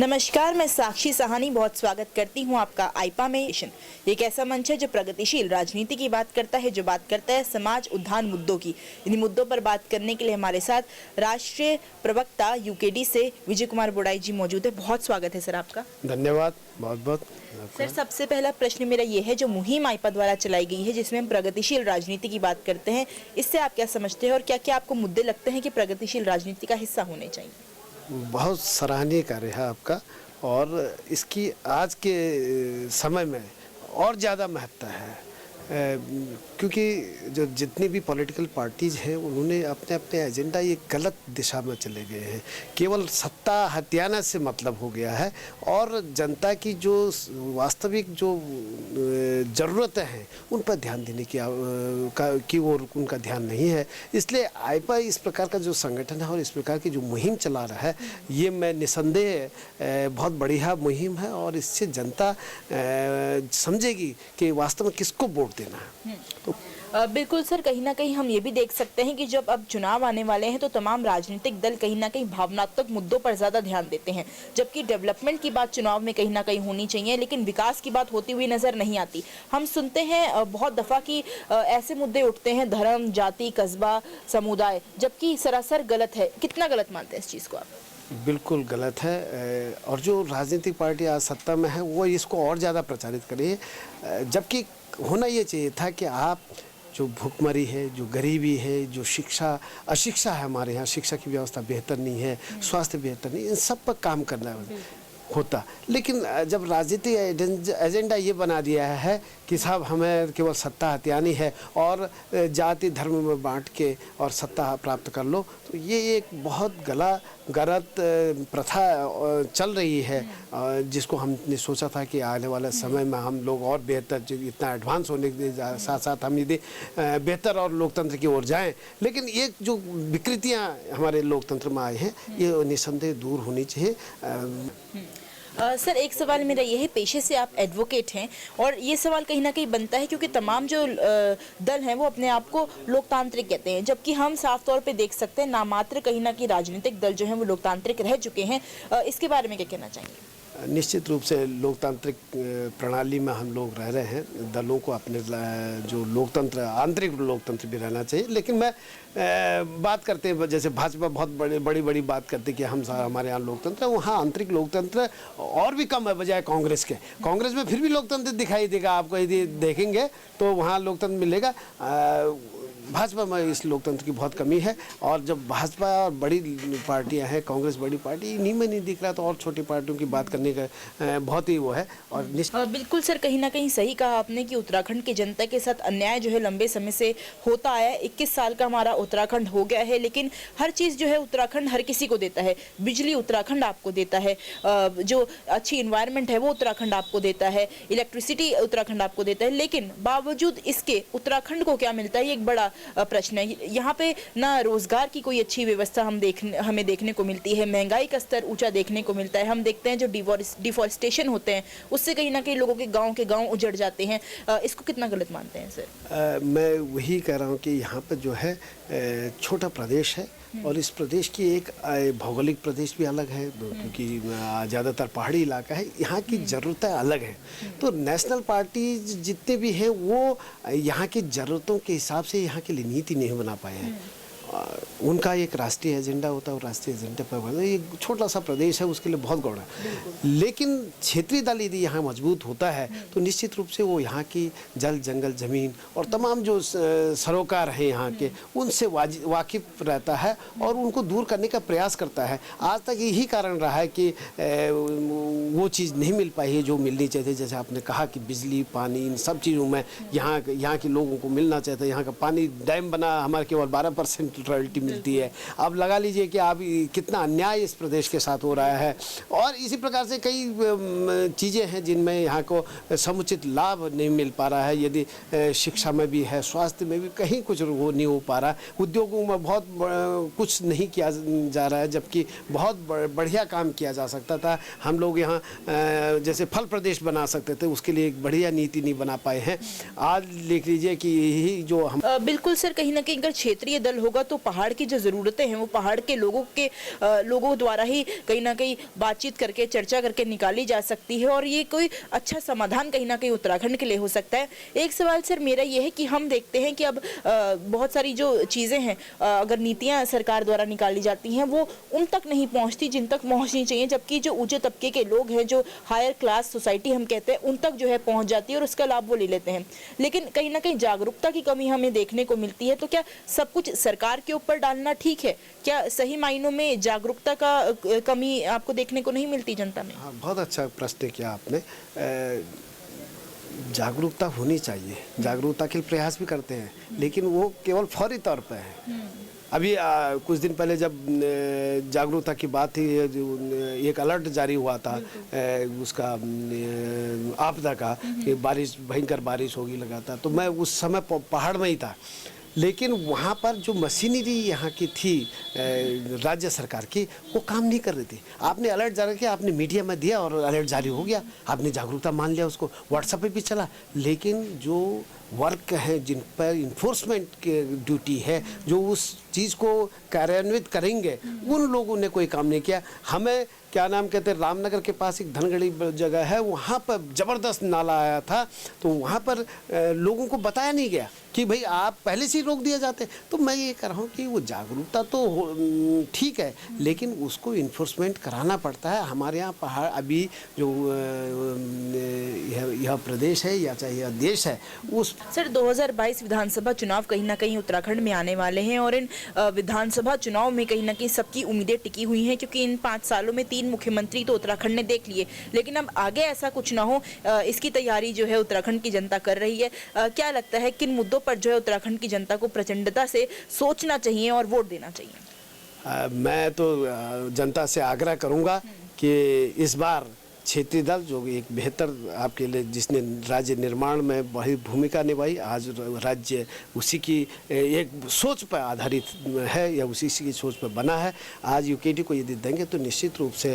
नमस्कार, मैं साक्षी सहानी बहुत स्वागत करती हूं आपका आईपा में। एक ऐसा मंच है जो प्रगतिशील राजनीति की बात करता है, जो बात करता है समाज उद्धार मुद्दों की। इन मुद्दों पर बात करने के लिए हमारे साथ राष्ट्रीय प्रवक्ता यूकेडी से विजय कुमार बोड़ाई जी मौजूद है। बहुत स्वागत है सर आपका। धन्यवाद, बहुत बहुत। सर, सबसे पहला प्रश्न मेरा ये है, जो मुहिम आईपा द्वारा चलाई गई है जिसमें हम प्रगतिशील राजनीति की बात करते हैं, इससे आप क्या समझते हैं और क्या क्या आपको मुद्दे लगते हैं कि प्रगतिशील राजनीति का हिस्सा होने चाहिए? बहुत सराहनीय कार्य है आपका और इसकी आज के समय में और ज़्यादा महत्ता है क्योंकि जो जितनी भी पॉलिटिकल पार्टीज़ हैं उन्होंने अपने अपने एजेंडा ये गलत दिशा में चले गए हैं। केवल सत्ता हथियाने से मतलब हो गया है और जनता की जो वास्तविक जो ज़रूरतें हैं उन पर ध्यान देने की ओर उनका ध्यान नहीं है। इसलिए आईपा इस प्रकार का जो संगठन है और इस प्रकार की जो मुहिम चला रहा है, ये मैं निसंदेह बहुत बढ़िया मुहिम है और इससे जनता समझेगी कि वास्तव में किसको वोट देना है। तो बिल्कुल सर, कहीं ना कहीं हम ये भी देख सकते हैं कि जब अब चुनाव आने वाले हैं तो तमाम राजनीतिक दल कहीं ना कहीं भावनात्मक मुद्दों पर ज़्यादा ध्यान देते हैं, जबकि डेवलपमेंट की बात चुनाव में कहीं ना कहीं होनी चाहिए, लेकिन विकास की बात होती हुई नज़र नहीं आती। हम सुनते हैं बहुत दफ़ा कि ऐसे मुद्दे उठते हैं धर्म, जाति, कस्बा, समुदाय, जबकि सरासर गलत है। कितना गलत मानते हैं इस चीज़ को आप? बिल्कुल गलत है और जो राजनीतिक पार्टी आज सत्ता में है वो इसको और ज़्यादा प्रचारित करिए, जबकि होना ये चाहिए था कि आप जो भूखमरी है, जो गरीबी है, जो अशिक्षा है, हमारे यहाँ शिक्षा की व्यवस्था बेहतर नहीं है, स्वास्थ्य बेहतर नहीं, इन सब पर काम करना होता। लेकिन जब राजनीतिक एजेंडा ये बना दिया है कि साहब हमें केवल सत्ता हथियानी है और जाति धर्म में बांट के और सत्ता प्राप्त कर लो, तो ये एक बहुत गलत प्रथा चल रही है, जिसको हमने सोचा था कि आने वाले समय में हम लोग और बेहतर, जो इतना एडवांस होने के साथ साथ हम यदि बेहतर और लोकतंत्र की ओर जाएं, लेकिन ये जो विकृतियां हमारे लोकतंत्र में आई हैं ये निसंदेह दूर होनी चाहिए। सर, एक सवाल मेरा ये है, पेशे से आप एडवोकेट हैं और ये सवाल कहीं ना कहीं बनता है क्योंकि तमाम जो दल हैं वो अपने आप को लोकतांत्रिक कहते हैं, जबकि हम साफ तौर पे देख सकते हैं नामात्र कहीं ना कहीं राजनीतिक दल जो हैं वो लोकतांत्रिक रह चुके हैं। इसके बारे में क्या कहना चाहेंगे? निश्चित रूप से लोकतांत्रिक प्रणाली में हम लोग रह रहे हैं, दलों को अपने जो लोकतंत्र, आंतरिक लोकतंत्र भी रहना चाहिए। लेकिन मैं बात करते हैं, जैसे भाजपा बहुत बड़ी बात करती है कि हमारे यहाँ लोकतंत्र है, वहाँ आंतरिक लोकतंत्र और भी कम है बजाय कांग्रेस के। कांग्रेस में फिर भी लोकतंत्र दिखाई देगा आपको, यदि देखेंगे तो वहाँ लोकतंत्र मिलेगा। भाजपा में इस लोकतंत्र की बहुत कमी है और जब भाजपा और बड़ी पार्टियां हैं, कांग्रेस बड़ी पार्टी, इन्हीं में नहीं दिख रहा तो और छोटी पार्टियों की बात करने का बहुत ही वो है। और बिल्कुल सर, कहीं ना कहीं सही कहा आपने कि उत्तराखंड की जनता के साथ अन्याय जो है लंबे समय से होता आया है। 21 साल का हमारा उत्तराखंड हो गया है, लेकिन हर चीज़ जो है उत्तराखंड हर किसी को देता है। बिजली उत्तराखंड आपको देता है, जो अच्छी इन्वायरमेंट है वो उत्तराखंड आपको देता है, इलेक्ट्रिसिटी उत्तराखंड आपको देता है, लेकिन बावजूद इसके उत्तराखंड को क्या मिलता है, ये एक बड़ा प्रश्न है। यहाँ पे ना रोजगार की कोई अच्छी व्यवस्था हमें देखने को मिलती है, महंगाई का स्तर ऊंचा देखने को मिलता है। हम देखते हैं जो डिफॉरेस्टेशन होते हैं उससे कहीं ना कहीं लोगों के गांव उजड़ जाते हैं। इसको कितना गलत मानते हैं सर? मैं वही कह रहा हूँ कि यहाँ पर जो है छोटा प्रदेश है और इस प्रदेश की एक भौगोलिक प्रदेश भी अलग है क्योंकि ज़्यादातर पहाड़ी इलाका है, यहाँ की ज़रूरतें अलग हैं। तो नेशनल पार्टी जितने भी हैं वो यहाँ की ज़रूरतों के हिसाब से यहाँ के लिए नीति नहीं बना पाए हैं। उनका एक राष्ट्रीय एजेंडा होता है और राष्ट्रीय एजेंडे पर एक छोटा सा प्रदेश है, उसके लिए बहुत गौड़ा। लेकिन क्षेत्रीय दल यदि यहाँ मजबूत होता है तो निश्चित रूप से वो यहाँ की जल, जंगल, ज़मीन और तमाम जो सरोकार हैं यहाँ के, उनसे वाकिफ रहता है और उनको दूर करने का प्रयास करता है। आज तक यही कारण रहा है कि वो चीज़ नहीं मिल पाई है जो मिलनी चाहिए। जैसे आपने कहा कि बिजली, पानी, इन सब चीज़ों में यहाँ के लोगों को मिलना चाहिए था। यहाँ का पानी डैम बना, हमारे केवल 12% रॉयल्टी मिलती है। अब लगा लीजिए कि आप कितना अन्याय इस प्रदेश के साथ हो रहा है और इसी प्रकार से कई चीज़ें हैं जिनमें यहाँ को समुचित लाभ नहीं मिल पा रहा है। यदि शिक्षा में भी है, स्वास्थ्य में भी कहीं कुछ वो नहीं हो पा रहा, उद्योगों में बहुत कुछ नहीं किया जा रहा है, जबकि बहुत बढ़िया काम किया जा सकता था। हम लोग यहाँ जैसे फल प्रदेश बना सकते थे, उसके लिए एक बढ़िया नीति नहीं बना पाए हैं। आज देख लीजिए कि यही जो हम बिल्कुल सर, कहीं ना कहीं अगर क्षेत्रीय दल होगा तो पहाड़ की जो ज़रूरतें हैं वो पहाड़ के लोगों द्वारा ही कहीं ना कहीं बातचीत करके चर्चा करके निकाली जा सकती है और ये कोई अच्छा समाधान कहीं ना कहीं उत्तराखंड के लिए हो सकता है। एक सवाल सर मेरा ये है कि हम देखते हैं कि अब बहुत सारी जो चीज़ें हैं, अगर नीतियाँ सरकार द्वारा निकाली जाती हैं वो उन तक नहीं पहुँचती जिन तक पहुँचनी चाहिए, जबकि जो ऊंचे तबके के लोग हैं, जो हायर क्लास सोसाइटी हम कहते हैं, उन तक जो है पहुँच जाती है और उसका लाभ वो ले लेते हैं। लेकिन कहीं ना कहीं जागरूकता की कमी हमें देखने को मिलती है। तो क्या सब कुछ सरकार के ऊपर डालना ठीक है? क्या सही मायनों में जागरूकता का कमी आपको देखने को नहीं मिलती जनता में? हाँ, बहुत अच्छा प्रश्न किया आपने। जागरूकता होनी चाहिए, जागरूकता के लिए प्रयास भी करते हैं, लेकिन वो केवल फौरी तौर पे है। अभी कुछ दिन पहले जब जागरूकता की बात थी, एक अलर्ट जारी हुआ था उसका आपदा का कि बारिश, भयंकर बारिश होगी लगातार, तो मैं उस समय पहाड़ में ही था। लेकिन वहाँ पर जो मशीनरी यहाँ की थी राज्य सरकार की, वो काम नहीं कर रही थी। आपने अलर्ट जारी किया, आपने मीडिया में दिया और अलर्ट जारी हो गया, आपने जागरूकता मान लिया, उसको व्हाट्सएप पे भी चला। लेकिन जो वर्क है, जिन पर इन्फोर्समेंट की ड्यूटी है, जो उस चीज़ को कार्यान्वित करेंगे, उन लोगों ने कोई काम नहीं किया। हमें क्या नाम कहते हैं, रामनगर के पास एक धनगढ़ी जगह है, वहाँ पर ज़बरदस्त नाला आया था, तो वहाँ पर लोगों को बताया नहीं गया कि भाई आप पहले से ही रोक दिया जाते। तो मैं ये कह रहा हूँ कि वो जागरूकता तो ठीक है, लेकिन उसको इन्फोर्समेंट कराना पड़ता है। हमारे यहाँ पहाड़ अभी जो यह प्रदेश है या चाहे यह देश है, उस सर 2022 विधानसभा चुनाव कहीं ना कहीं उत्तराखंड में आने वाले हैं और इन विधानसभा चुनाव में कहीं ना कहीं सबकी उम्मीदें टिकी हुई हैं, क्योंकि इन 5 सालों में 3 मुख्यमंत्री तो उत्तराखंड ने देख लिए। लेकिन अब आगे ऐसा कुछ ना हो, इसकी तैयारी जो है उत्तराखंड की जनता कर रही है। क्या लगता है किन मुद्दों पर जो है उत्तराखंड की जनता को प्रचंडता से सोचना चाहिए और वोट देना चाहिए? मैं तो जनता से आग्रह करूंगा कि इस बार क्षेत्रीय दल जो एक बेहतर आपके लिए, जिसने राज्य निर्माण में बड़ी भूमिका निभाई, आज राज्य उसी की एक सोच पर आधारित है या उसी की सोच पर बना है। आज यूकेडी को यदि देंगे तो निश्चित रूप से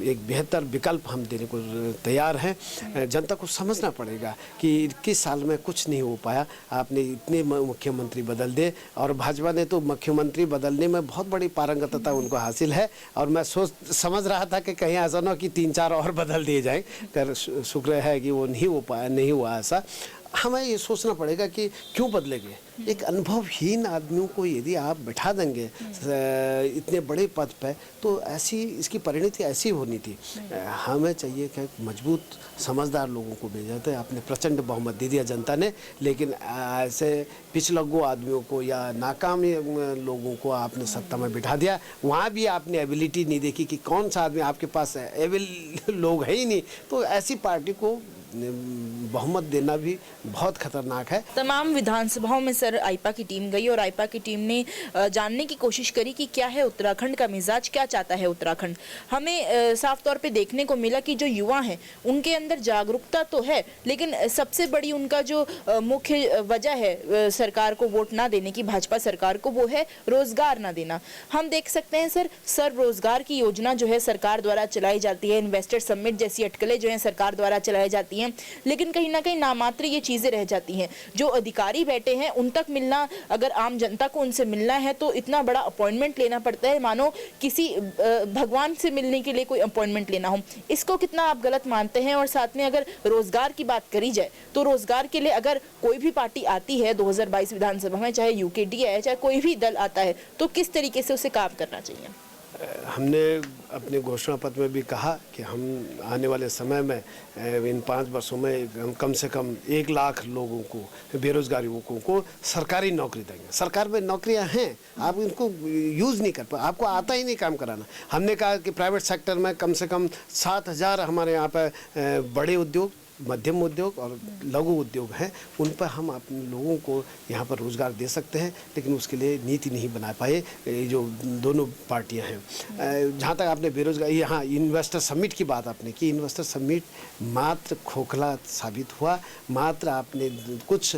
एक बेहतर विकल्प हम देने को तैयार हैं। जनता को समझना पड़ेगा कि 21 साल में कुछ नहीं हो पाया, आपने इतने मुख्यमंत्री बदल दे, और भाजपा ने तो मुख्यमंत्री बदलने में बहुत बड़ी पारंगतता उनको हासिल है। और मैं समझ रहा था कि कहीं ऐसा ना कि 3-4 और बदल दिए जाएं, कर शुक्र है कि वो नहीं हो पाया, नहीं हुआ ऐसा। हमें ये सोचना पड़ेगा कि क्यों बदलेंगे। एक अनुभवहीन आदमियों को यदि आप बैठा देंगे इतने बड़े पद पे, तो ऐसी इसकी परिणति ऐसी होनी थी। हमें चाहिए कि मजबूत समझदार लोगों को भेजा था। आपने प्रचंड बहुमत दे दिया जनता ने, लेकिन ऐसे पिछलग्गू आदमियों को या नाकाम लोगों को आपने सत्ता में बिठा दिया। वहाँ भी आपने एबिलिटी नहीं देखी कि कौन सा आदमी आपके पास एबिल लोग है ही नहीं, तो ऐसी पार्टी को बहुमत देना भी बहुत खतरनाक है। तमाम विधानसभाओं में सर आईपा की टीम गई और आईपा की टीम ने जानने की कोशिश करी कि क्या है उत्तराखंड का मिजाज, क्या चाहता है उत्तराखंड। हमें साफ तौर पे देखने को मिला कि जो युवा हैं उनके अंदर जागरूकता तो है, लेकिन सबसे बड़ी उनका जो मुख्य वजह है सरकार को वोट ना देने की, भाजपा सरकार को, वो है रोजगार ना देना। हम देख सकते हैं सर, स्वरोजगार की योजना जो है सरकार द्वारा चलाई जाती है, इन्वेस्टर समिट जैसी अटकलें जो है सरकार द्वारा चलाई जाती है, लेकिन कहीं ना कहीं नामात्र ये चीजें रह जाती हैं। जो अधिकारी बैठे हैं उन तक मिलना, अगर आम जनता को उनसे मिलना है तो इतना बड़ा अपॉइंटमेंट लेना पड़ता है, मानो किसी भगवान से मिलने के लिए कोई अपॉइंटमेंट लेना हो। इसको कितना आप गलत मानते हैं? और साथ में अगर रोजगार की बात करी जाए तो रोजगार के लिए अगर कोई भी पार्टी आती है 2022 विधानसभा में, चाहे यूकेडी है चाहे कोई भी दल आता है, तो किस तरीके से उसे काम करना चाहिए? हमने अपने घोषणा पत्र में भी कहा कि हम आने वाले समय में इन 5 वर्षों में हम कम से कम 1 लाख लोगों को, बेरोजगार युवकों को सरकारी नौकरी देंगे। सरकार में नौकरियां हैं, आप इनको यूज़ नहीं कर पाए, आपको आता ही नहीं काम कराना। हमने कहा कि प्राइवेट सेक्टर में कम से कम 7,000 हमारे यहाँ पर बड़े उद्योग, मध्यम उद्योग और लघु उद्योग हैं, उन पर हम अपने लोगों को यहाँ पर रोज़गार दे सकते हैं, लेकिन उसके लिए नीति नहीं बना पाए ये जो दोनों पार्टियां हैं। जहाँ तक आपने बेरोजगार, यहाँ इन्वेस्टर समिट की बात आपने की, इन्वेस्टर समिट मात्र खोखला साबित हुआ। मात्र आपने कुछ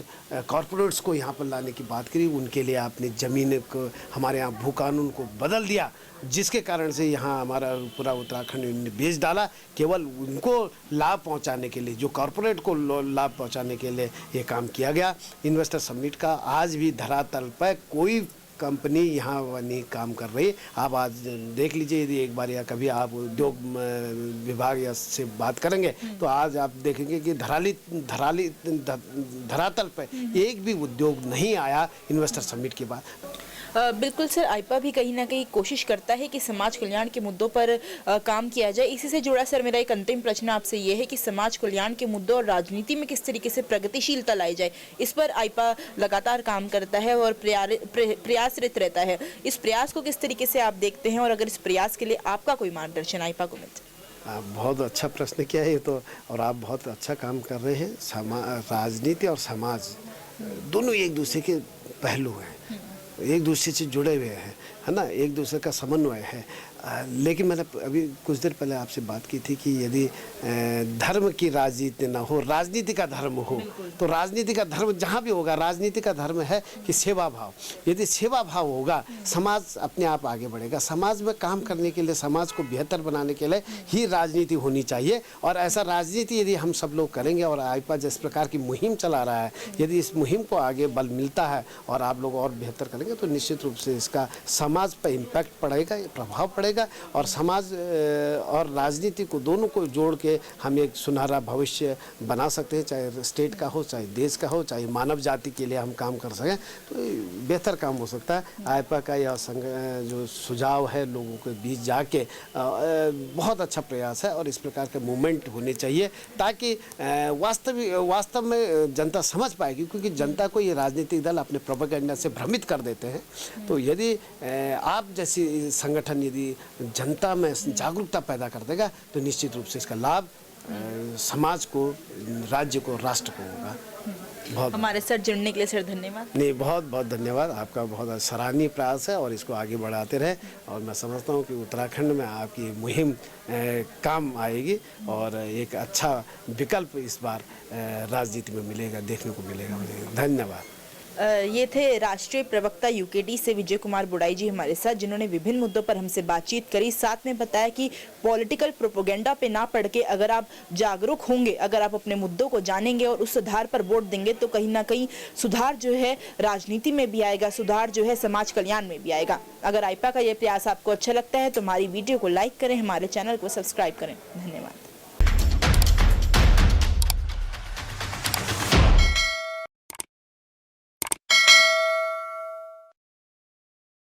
कॉरपोरेट्स को यहाँ पर लाने की बात करी, उनके लिए आपने ज़मीन को, हमारे यहाँ भू कानून को बदल दिया, जिसके कारण से यहाँ हमारा पूरा उत्तराखंड बेच डाला, केवल उनको लाभ पहुँचाने के लिए जो कॉरपोरेट को लाभ पहुंचाने के लिए ये काम किया गया। इन्वेस्टर समिट का आज भी धरातल पर कोई कंपनी यहाँ नहीं काम कर रही। आप आज देख लीजिए, यदि एक बार या कभी आप उद्योग विभाग या से बात करेंगे तो आज आप देखेंगे कि धरातल पर एक भी उद्योग नहीं आया इन्वेस्टर समिट के बाद। बिल्कुल सर, आईपा भी कहीं ना कहीं कोशिश करता है कि समाज कल्याण के मुद्दों पर काम किया जाए। इसी से जुड़ा सर मेरा एक अंतिम प्रश्न आपसे ये है कि समाज कल्याण के मुद्दों और राजनीति में किस तरीके से प्रगतिशीलता लाई जाए, इस पर आईपा लगातार काम करता है और प्रयासरत रहता है। इस प्रयास को किस तरीके से आप देखते हैं और अगर इस प्रयास के लिए आपका कोई मार्गदर्शन आईपा को मिलता है? बहुत अच्छा प्रश्न किया है ये तो, और आप बहुत अच्छा काम कर रहे हैं। राजनीति और समाज दोनों एक दूसरे के पहलू हैं, एक दूसरे से जुड़े हुए हैं, है ना, एक दूसरे का समन्वय है। लेकिन मैंने अभी कुछ देर पहले आपसे बात की थी कि यदि धर्म की राजनीति ना हो, राजनीति का धर्म हो, तो राजनीति का धर्म जहाँ भी होगा, राजनीति का धर्म है कि सेवा भाव। यदि सेवा भाव होगा, समाज अपने आप आगे बढ़ेगा। समाज में काम करने के लिए, समाज को बेहतर बनाने के लिए ही राजनीति होनी चाहिए। और ऐसा राजनीति यदि हम सब लोग करेंगे और आईपा जिस प्रकार की मुहिम चला रहा है, यदि इस मुहिम को आगे बल मिलता है और आप लोग और बेहतर करेंगे तो निश्चित रूप से इसका समाज पर इम्पैक्ट पड़ेगा, प्रभाव पड़ेगा। और समाज और राजनीति को दोनों को जोड़ के हम एक सुनहरा भविष्य बना सकते हैं, चाहे स्टेट का हो, चाहे देश का हो, चाहे मानव जाति के लिए हम काम कर सकें तो बेहतर काम हो सकता है। आईपा का यह जो सुझाव है लोगों के बीच जाके बहुत अच्छा प्रयास है और इस प्रकार के मूवमेंट होने चाहिए ताकि वास्तव में जनता समझ पाएगी, क्योंकि जनता को ये राजनीतिक दल अपने प्रोपेगेंडा से भ्रमित कर देते हैं। तो यदि आप जैसी संगठन यदि जनता में जागरूकता पैदा कर देगा तो निश्चित रूप से इसका लाभ समाज को, राज्य को, राष्ट्र को होगा। बहुत हमारे साथ जुड़ने के लिए सर धन्यवाद। नहीं, बहुत बहुत धन्यवाद। आपका बहुत सराहनीय प्रयास है और इसको आगे बढ़ाते रहे। और मैं समझता हूँ कि उत्तराखंड में आपकी मुहिम काम आएगी और एक अच्छा विकल्प इस बार राजनीति में मिलेगा, देखने को मिलेगा। धन्यवाद। ये थे राष्ट्रीय प्रवक्ता यूकेडी से विजय कुमार बुड़ाई जी हमारे साथ, जिन्होंने विभिन्न मुद्दों पर हमसे बातचीत करी। साथ में बताया कि पॉलिटिकल प्रोपेगेंडा पे ना पड़ के अगर आप जागरूक होंगे, अगर आप अपने मुद्दों को जानेंगे और उस आधार पर वोट देंगे तो कहीं ना कहीं सुधार जो है राजनीति में भी आएगा, सुधार जो है समाज कल्याण में भी आएगा। अगर आईपा का यह प्रयास आपको अच्छा लगता है तो हमारी वीडियो को लाइक करें, हमारे चैनल को सब्सक्राइब करें। धन्यवाद।